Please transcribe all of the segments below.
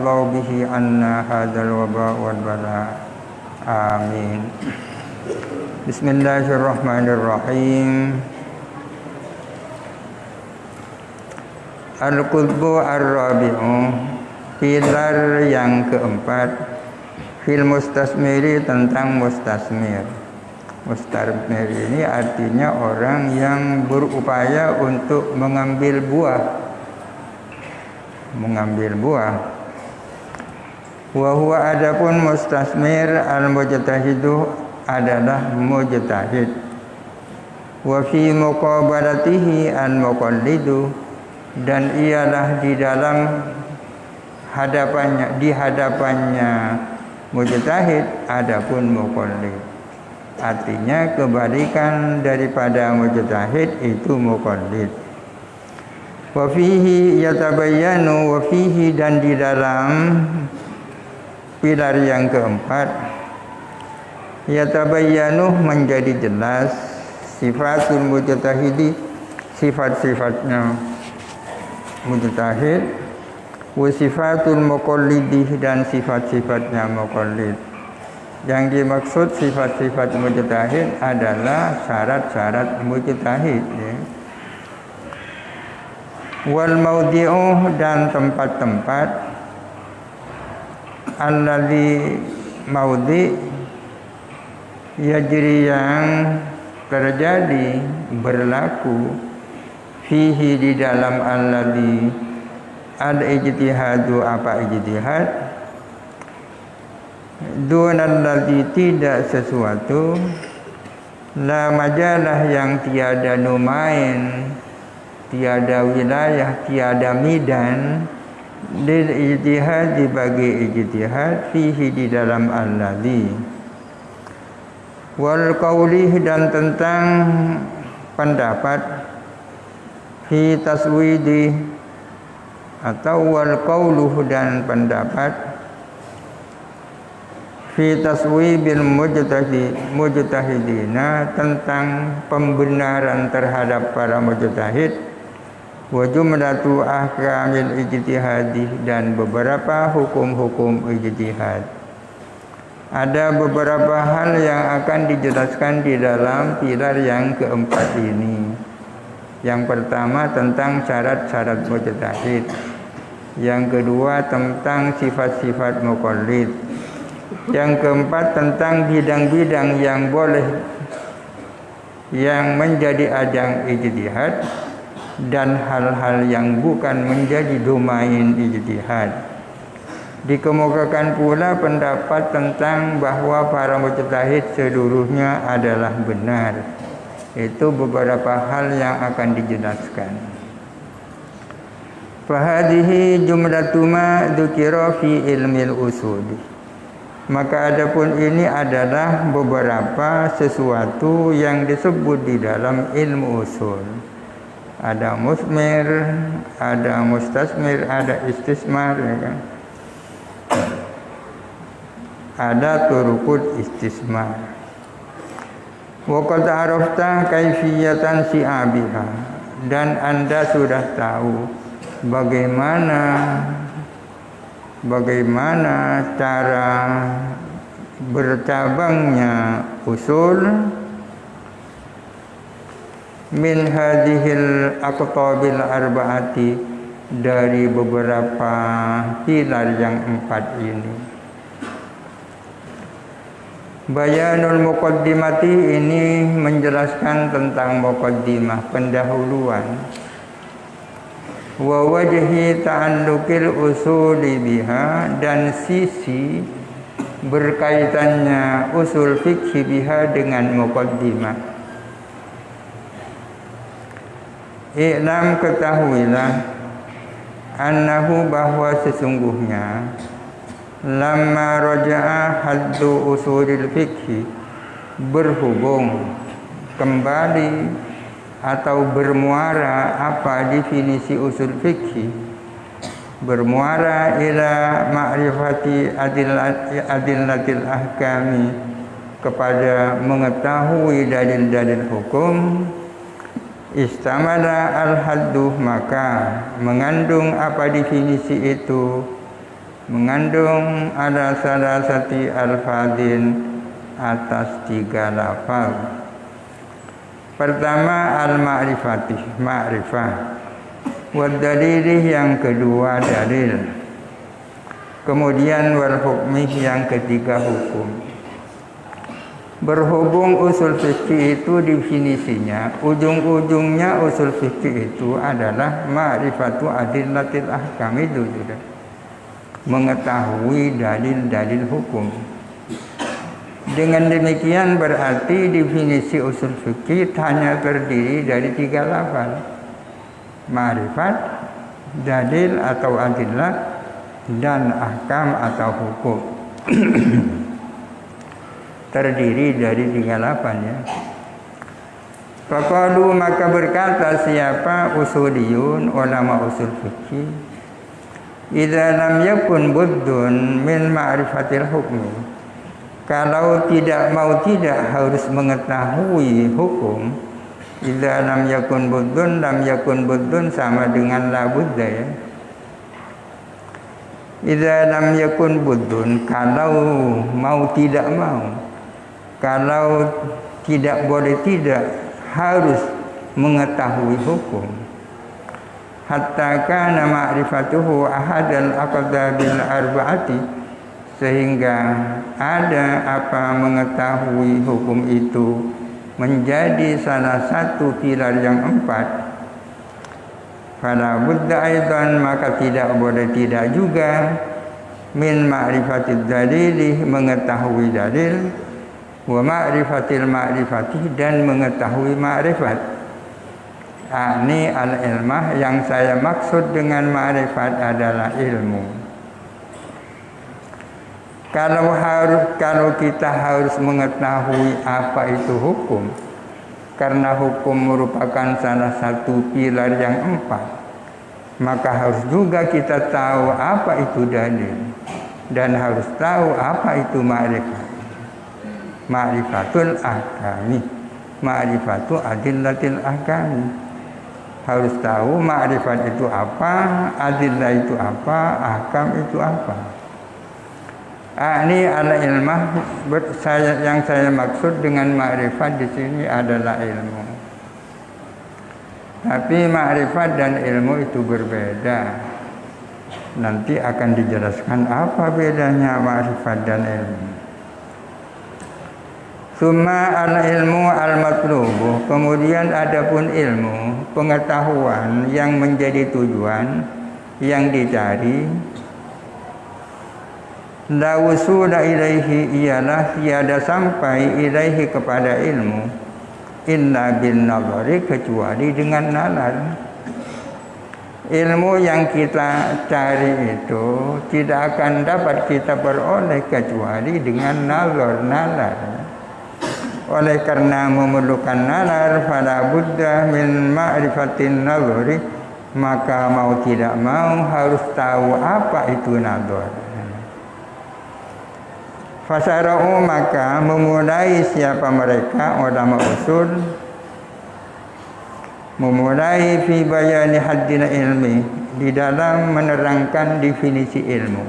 Allah bihi anna hadzal waba wal bala. Amin. Bismillahirrahmanirrahim. Al-Qutbu ar-Rabi'u, pilar yang keempat, fil mustasmiri, tentang mustasmir. Mustasmir ini artinya orang yang berupaya untuk mengambil buah. Wa huwa adapun mustasmir al-mujtahidu adalah mujtahid. Wa fi muqabalatihi al-muqallidu, dan ialah di dalam hadapannya mujtahid adapun muqallid. Artinya kebalikan daripada mujtahid itu muqallid. Wa fihi yatabayyanu, wa fihi, dan di dalam pilar yang keempat, yatabayyanu, menjadi jelas, sifatul mujtahidi, sifat-sifatnya mujtahid, wa sifatul muqallidi, dan sifat-sifatnya muqallid. Yang dimaksud sifat-sifat mujtahid adalah syarat-syarat mujtahid, ya. Wal maudhi'u, dan tempat-tempat, alladzi maudhi' yajri, yang terjadi, berlaku, fihi, di dalam alladzi al-ijtihadu, apa ijtihad, dunalladzi, tidak sesuatu, la majalah, yang tiada numain, tiada wilayah, tiada midan, lil ijtihad, bagi ijtihad, fihi, di dalam alladzi. Wal qaulih, dan tentang pendapat, fi taswidi, atau wal qauluh, dan pendapat, fi taswibil mujtahidina, tentang pembenaran terhadap para mujtahid, wa jumlatu ahkamil ijtihadi, dan beberapa hukum-hukum ijtihad. Ada beberapa hal yang akan dijelaskan di dalam pilar yang keempat ini. Yang pertama tentang syarat-syarat mujtahid. Yang kedua tentang sifat-sifat muqallid. Yang keempat tentang bidang-bidang yang boleh, yang menjadi ajang ijtihad, dan hal-hal yang bukan menjadi domain ijtihad. Dikemukakan pula pendapat tentang bahwa para mujtahid seluruhnya adalah benar. Itu beberapa hal yang akan dijelaskan. Fahadihi jumlatu ma dzukira fi ilmil usul. Maka adapun ini adalah beberapa sesuatu yang disebut di dalam ilmu usul. Ada musmir, ada mustasmir, ada istismar, ya kan? Ada turukul istismar. Wa qad arafta kaifiyatan si'abiha, dan Anda sudah tahu bagaimana cara bercabangnya usul, min hadhil aqtabil arba'ati, dari beberapa pilar yang empat ini. Bayanul muqaddimati, ini menjelaskan tentang muqaddimah, pendahuluan. Wa wajhi ta'alluqil usuli biha, dan sisi berkaitannya usul fikih biha dengan muqaddimah. I'lam, ketahuilah, annahu, bahwa sesungguhnya, lamma raja'a haddu usulil fikhi, berhubung, kembali, atau bermuara apa definisi usul fikhi, bermuara ila ma'rifati adillatil ahkami, kepada mengetahui dalil-dalil hukum, istamala al-haddu, maka mengandung apa definisi itu, mengandung ada salasati alfadin atas 3 lafaz. Pertama al-ma'rifatih, ma'rifah. Wad dalilih yang kedua dalil. Kemudian wal hukmih yang ketiga hukum. Berhubung usul fikih itu definisinya, ujung-ujungnya usul fikih itu adalah ma'rifatu adillatil ahkam, itu sudah mengetahui dalil-dalil hukum. Dengan demikian berarti definisi usul fikih hanya terdiri dari 3 lafaz. Ma'rifat, dalil atau adillah, dan ahkam atau hukum. Terdiri dari 3 lafaz ya. Faqalu, maka berkata siapa usuliyun, ulama usul fikih, idza lam yakun buddun min ma'rifatil hukmi, kalau tidak harus mengetahui hukum. Idza lam yakun buddun sama dengan la budda ya. Idza lam yakun buddun, kalau mau tidak mau, kalau tidak boleh tidak harus mengetahui hukum. Hatta kana ma'rifatuhu ahadal aqda bil arba'ati, sehingga ada apa mengetahui hukum itu menjadi salah satu pilar yang 4. Fala budda aidan, maka tidak boleh tidak juga min ma'rifatid dalili, mengetahui dalil, wa ma'rifatil ma'rifati, dan mengetahui ma'rifat. Ini al-ilmah, yang saya maksud dengan ma'rifat adalah ilmu. Kalau kita harus mengetahui apa itu hukum, karena hukum merupakan salah satu pilar yang 4, maka harus juga kita tahu apa itu dalil, dan harus tahu apa itu ma'rifat. Ma'rifatul ahkami, ma'rifatu adillatil ahkami. Harus tahu ma'rifat itu apa, adillah itu apa, ahkam itu apa. Ini al-ilmah, yang saya maksud dengan ma'rifat di sini adalah ilmu. Tapi ma'rifat dan ilmu itu berbeda. Nanti akan dijelaskan apa bedanya ma'rifat dan ilmu. Summa al-ilmu al-matlubu, kemudian adapun ilmu, pengetahuan yang menjadi tujuan, yang dicari. La wusula ilaihi, ialah tiada sampai ilaihi kepada ilmu, illa bin nazari, kecuali dengan nalar. Ilmu yang kita cari itu tidak akan dapat kita peroleh kecuali dengan nalar. Oleh karena memerlukan nalar, fala budda min ma'rifatin nazari, maka mau tidak mau harus tahu apa itu nazar. Fasara'u, maka memulai siapa mereka ulama usul, memulai fi bayani haddil ilmi, di dalam menerangkan definisi ilmu,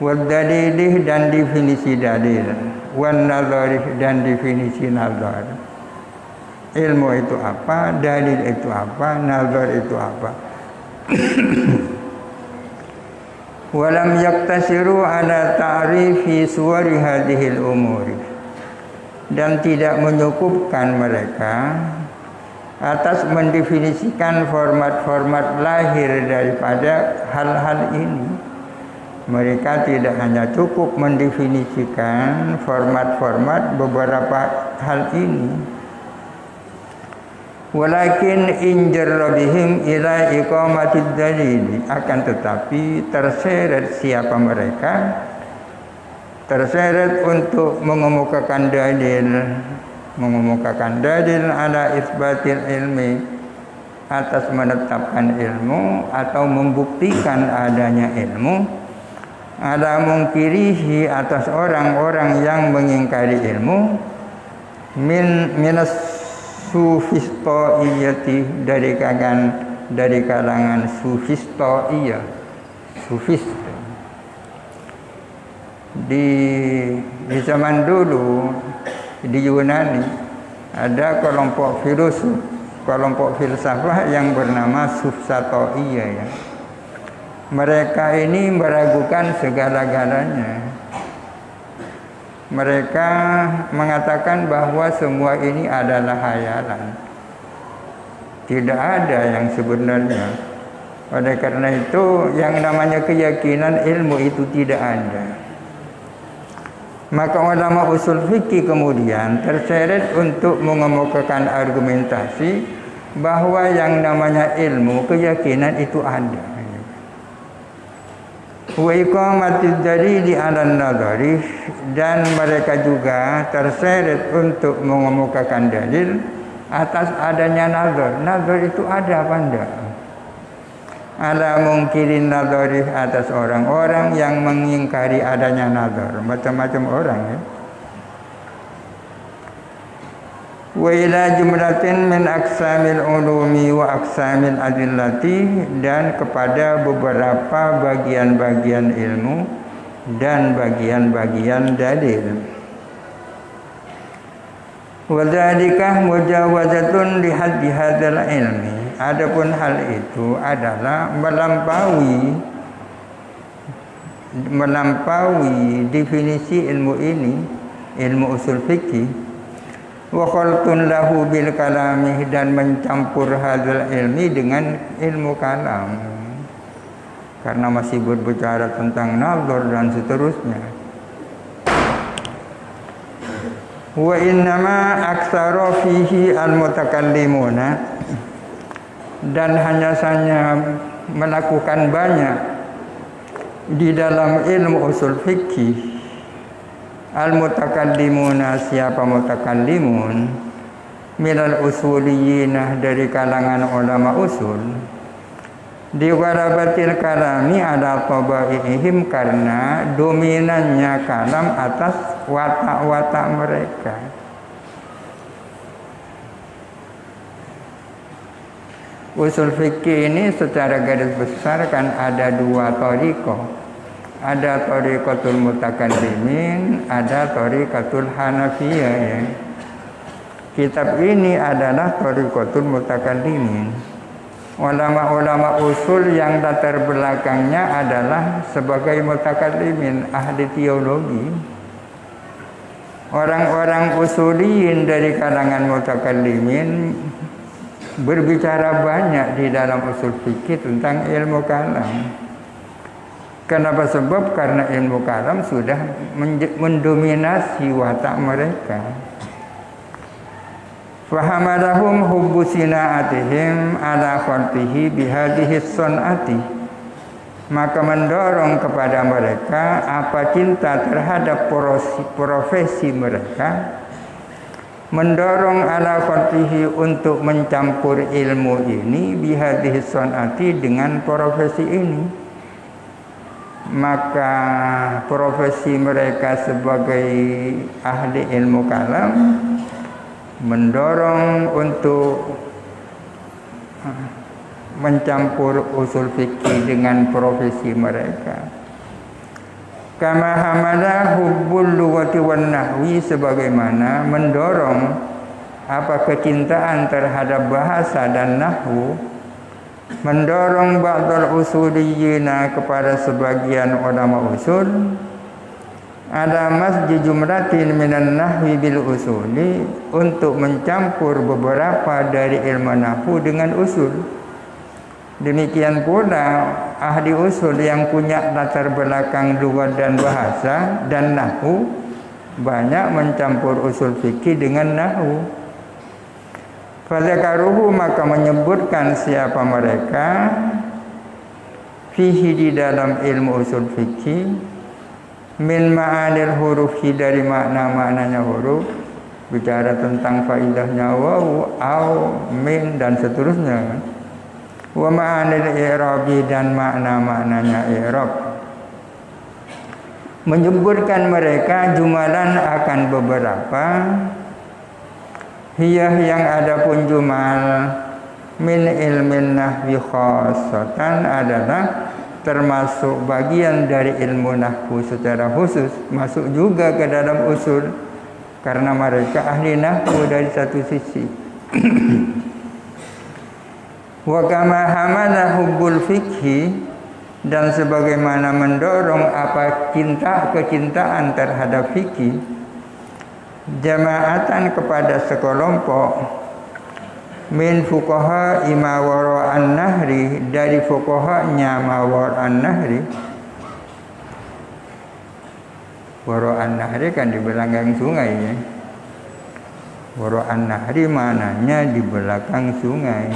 wad dalilih, dan definisi dalil, wan nazarih, dan definisi nazar. Ilmu itu apa, dalil itu apa, nazar itu apa. Walam yaktasiru ala ta'rifi suwari hadhil umuri, dan tidak menyukupkan mereka atas mendefinisikan format-format lahir daripada hal-hal ini. Mereka tidak hanya cukup mendefinisikan format-format beberapa hal ini, walakin injarra bihim ila iqamatid dalil, akan tetapi terseret siapa mereka, terseret untuk mengemukakan dalil ala isbatil ilmi, atas menetapkan ilmu atau membuktikan adanya ilmu, ala mungkirihi, atas orang-orang yang mengingkari ilmu, minas sufistoiyati, dari kalangan sufistoiyah, sufis. di zaman dulu di Yunani ada kelompok filosof, kelompok filsafah yang bernama Sufsatoiyah ya. Mereka ini meragukan segala-galanya. Mereka mengatakan bahwa semua ini adalah hayalan. Tidak ada yang sebenarnya. Oleh karena itu yang namanya keyakinan ilmu itu tidak ada. Maka ulama usul fikih kemudian terseret untuk mengemukakan argumentasi bahwa yang namanya ilmu, keyakinan itu ada. Wa iqamatid dalili 'alan nadhari, dan mereka juga terseret untuk mengemukakan dalil atas adanya nazar. Nazar itu ada apa enggak? Ala mungkirin nadhari, atas orang-orang yang mengingkari adanya nazar, macam-macam orang ya. Wa ila jumlatin min aqsamil ulumi wa aqsamil adillati, dan kepada beberapa bagian-bagian ilmu dan bagian-bagian dalil. Wa dzalika mujawazatun li haddi hadzal ilmi. Adapun hal itu adalah melampaui definisi ilmu ini, ilmu usul fikih. Wa khaltun lahu bil kalami, dan mencampur hadzal ilmi dengan ilmu kalam. Karena masih berbicara tentang nazar dan seterusnya. Wa innama aktsara fihi al-mutakallimuna, dan hanya saja melakukan banyak di dalam ilmu usul fikih al-mutakallimuna, siapa mutakallimun, minal usuliyinah, dari kalangan ulama usul, di warabatil kalami ala tabaihim, karena dominannya kalam atas watak-watak mereka. Usul fikih ini secara garis besar kan ada dua thariqah. Ada thariqatul mutakallimin, ada thariqatul hanafiyah ya. Kitab ini adalah thariqatul mutakallimin. Ulama-ulama usul yang latar belakangnya adalah sebagai mutakallimin, ahli teologi. Orang-orang usuliyin dari kalangan mutakallimin berbicara banyak di dalam usul fikih tentang ilmu kalam. Kenapa? Sebab karena ilmu kalam sudah mendominasi watak mereka. Fahamalahum hubbu sina'atihim ala khalqihi bihadhihi sun'ati, maka mendorong kepada mereka apa cinta terhadap profesi mereka, mendorong ala khalqihi untuk mencampur ilmu ini bihadhihi sun'ati, dengan profesi ini. Maka profesi mereka sebagai ahli ilmu kalam mendorong untuk mencampur usul fikih dengan profesi mereka. Kama hamala hubbul lughati wan nahwi, sebagaimana mendorong apa kecintaan terhadap bahasa dan nahwu, mendorong ba'dal usuliyina, kepada sebagian ulama usul, ada masjid jumlatin minan nahwi bil usuli, untuk mencampur beberapa dari ilmu nahwu dengan usul. Demikian pula ahli usul yang punya latar belakang lughat dan bahasa dan nahwu banyak mencampur usul fikih dengan nahwu. Fadzakaruhu, maka menyebutkan siapa mereka, fihi, di dalam ilmu usul fikih, min ma'anil hurufi, dari makna-maknanya huruf, bicara tentang faidahnya waw, au, min, dan seterusnya. Wa ma'anil i'rabi, dan makna-maknanya i'rab. Menyebutkan mereka jumalan akan beberapa, hiyah, yang ada pun jumal, min ilmin nahwi khassatan, adalah termasuk bagian dari ilmu nahwu secara khusus, masuk juga ke dalam usul karena mereka ahli nahwu dari satu sisi. Wa kama hamala hubbul fikhi, dan sebagaimana mendorong apa kecintaan terhadap fikih, jamaatan kepada sekelompok min fuqaha imawara an-nahri, dari fuqahanya mawara an-nahri. Wara an-nahri kan di belakang sungai ya. Wara an-nahri mananya di belakang sungai.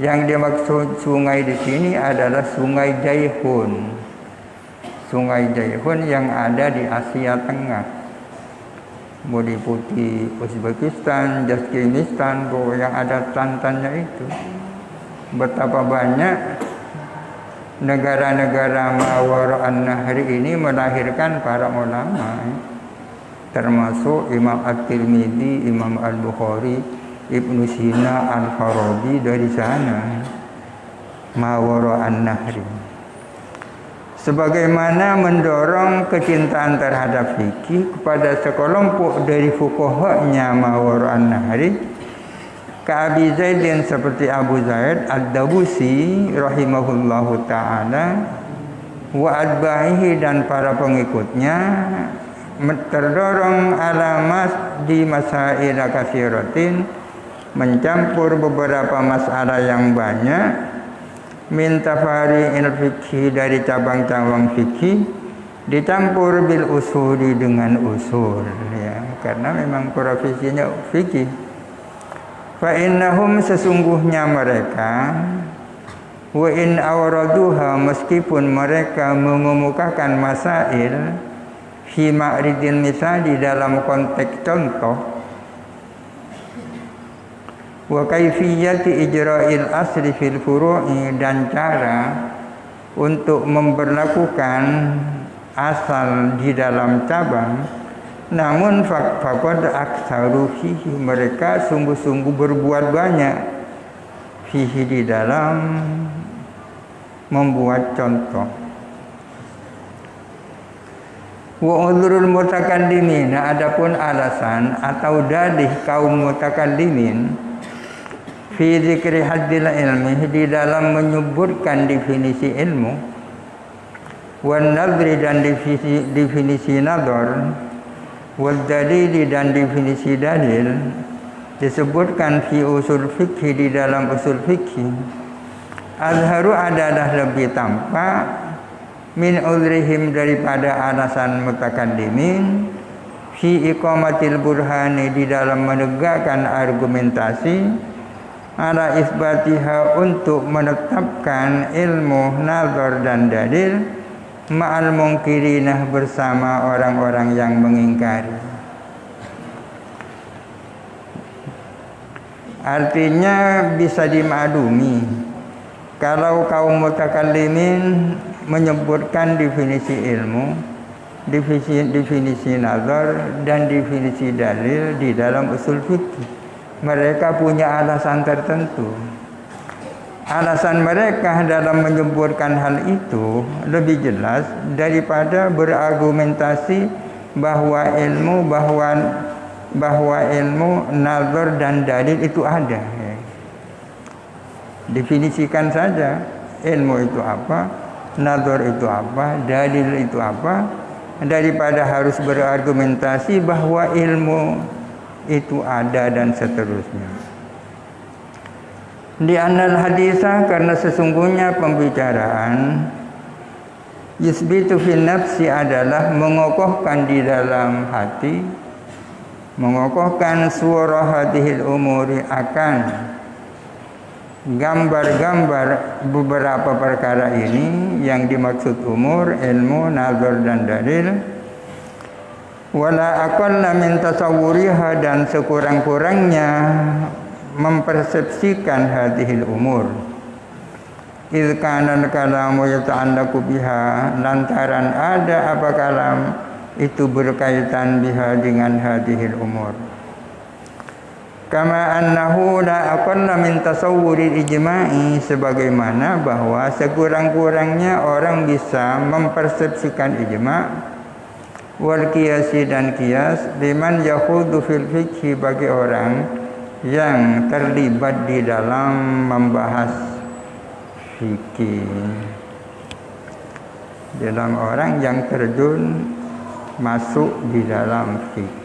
Yang dimaksud sungai di sini adalah Sungai Jaihun. Sungai Jaihun yang ada di Asia Tengah, meliputi Uzbekistan, Tajikistan, yang ada Tantannya itu. Betapa banyak negara-negara mawara an-nahri ini melahirkan para ulama, termasuk Imam At-Tirmidzi, Imam Al-Bukhari, Ibnu Sina, Al-Farabi dari sana, mawara an-nahri. Sebagaimana mendorong kecintaan terhadap fikih kepada sekelompok dari fuqahanya mawara an-nahri, ka Abi Zaidin, seperti Abu Zaid Ad-Dabusi rahimahullahu ta'ala, wa adbahihi, dan para pengikutnya, terdorong alamat di masail katsiratin, mencampur beberapa masalah yang banyak, min tafari'il fikih, dari cabang-cabang fikih, dicampur bil usuli, dengan usul ya, karena memang profesinya fikih. Fa innahum, sesungguhnya mereka, wa in awraduha, meskipun mereka mengemukakan masail, fi ma'ridil misal, di dalam konteks contoh, wa kaifiyati ijra'il asli fil furu'i, dan cara untuk memberlakukan asal di dalam cabang, namun faqad aktsaru fihi, mereka sungguh-sungguh berbuat banyak, fihi, di dalam membuat contoh. Wa udhrul mutakallimin, adapun alasan atau dalih kaum mutakallimin, fi dzikri haddil ilmi, di dalam menyebutkan definisi ilmu, wan nadri, dan definisi nadhar, wal dalili, dan definisi dalil, disebutkan fi usul fikih, di dalam usul fikih, azharu, adalah lebih tampak, min udhrihim, daripada alasan mutakallimin, fi iqamatil burhani, di dalam menegakkan argumentasi, ala isbatiha, untuk menetapkan ilmu nazar dan dalil, ma'al mungkirinah, bersama orang-orang yang mengingkari. Artinya bisa dimaklumi kalau kaum mutakallimin menyebutkan definisi ilmu, definisi nazar, dan definisi dalil di dalam usul fikih, mereka punya alasan tertentu. Alasan mereka dalam menyebutkan hal itu lebih jelas daripada berargumentasi bahwa ilmu nazar dan dalil itu ada. Definisikan saja ilmu itu apa, nazar itu apa, dalil itu apa, daripada harus berargumentasi bahwa ilmu itu ada dan seterusnya. Di anal hadisah, karena sesungguhnya pembicaraan, yusbitu fil nafsi, adalah mengokohkan di dalam hati, mengokohkan surah hadhil umuri, akan gambar-gambar beberapa perkara ini yang dimaksud umur, ilmu, nazar, dan dalil. Wala aqalla min tasawwuriha, dan sekurang-kurangnya mempersepsikan hadhil umur. Idz kana al-kalamu yata'allaqu biha, lantaran ada apa kalam itu berkaitan biha, dengan hadhil umur. Kama annahu la aqalla min tasawwuril ijma'i, sebagaimana bahwa sekurang-kurangnya orang bisa mempersepsikan ijma' wal qiyasi dan qiyas liman yakhudu fil fiqhi, bagi orang yang terlibat di dalam membahas fikih, dalam orang yang terjun masuk di dalam fikih.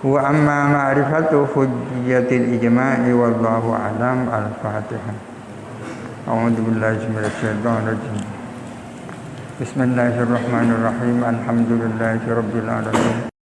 Wa amma ma'rifatu hujjatil ijma'i wallahu a'lam. Al-Fatihah. A'udzu billahi minasyaitonir rajim. Bismillahirrahmanirrahim. Alhamdulillahirabbil alamin.